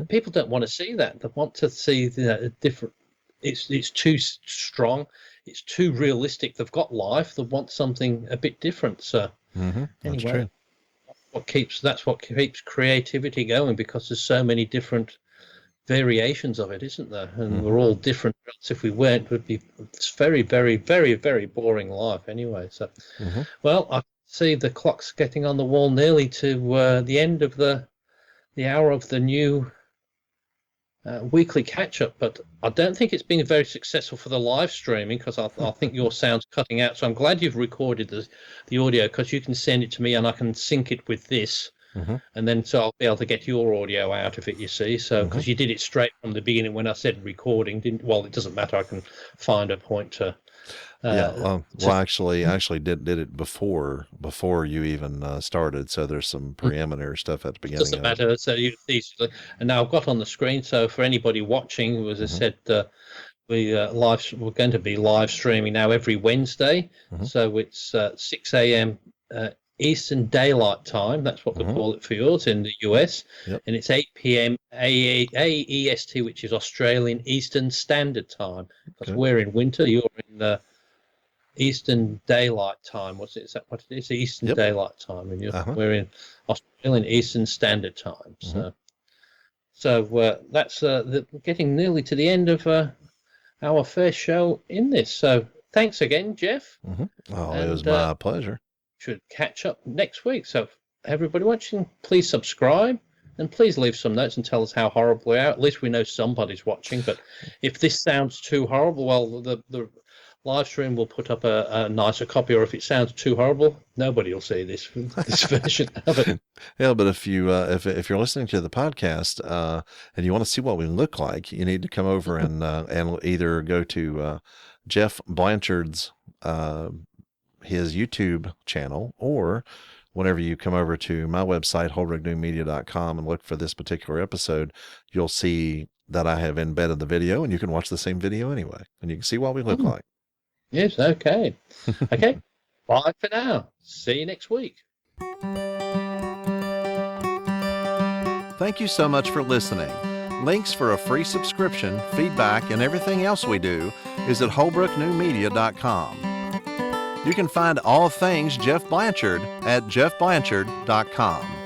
People don't want to see that. They want to see a different. It's too strong. It's too realistic. They've got life. They want something a bit different. So That's anyway, true. that's what keeps creativity going, because there's so many different variations of it, isn't there? And we're all different. If we weren't, it would be very, very, very, very boring life anyway. So, well, I see the clock's getting on the wall nearly to the end of the hour of the new weekly catch-up, but I don't think it's been very successful for the live streaming because I think your sound's cutting out. So I'm glad you've recorded the audio, because you can send it to me and I can sync it with this. And then so I'll be able to get your audio out of it, you see. So because you did it straight from the beginning when I said recording, it doesn't matter. I can find a point to. I actually did it before you even started. So there's some preliminary stuff at the beginning. Doesn't matter. So and now I've got on the screen. So for anybody watching, as I said, we're going to be live streaming now every Wednesday. So it's 6 a.m. Eastern Daylight Time. That's what they call it for yours in the US. And it's 8 p.m. AEST, which is Australian Eastern Standard Time. Because we're in winter, you're in the Eastern Daylight Time. Is that what it is? Eastern Daylight Time, and we're in Australian Eastern Standard Time. So that's getting nearly to the end of our first show in this. So thanks again, Geoff. Oh, it was my pleasure. Should catch up next week. So everybody watching, please subscribe and please leave some notes and tell us how horrible we are. At least we know somebody's watching. But if this sounds too horrible, well, the live stream will put up a nicer copy. Or if it sounds too horrible, nobody will see this version of it. Yeah, but if you if you're listening to the podcast and you want to see what we look like, you need to come over and either go to Geoff Blanchard's his YouTube channel, or whenever you come over to my website, holbrooknewmedia.com, and look for this particular episode, you'll see that I have embedded the video, and you can watch the same video anyway, and you can see what we look like. Yes, okay. Okay, bye for now. See you next week. Thank you so much for listening. Links for a free subscription, feedback, and everything else we do is at holbrooknewmedia.com. You can find all things Geoff Blanchard at geoffblanchard.com.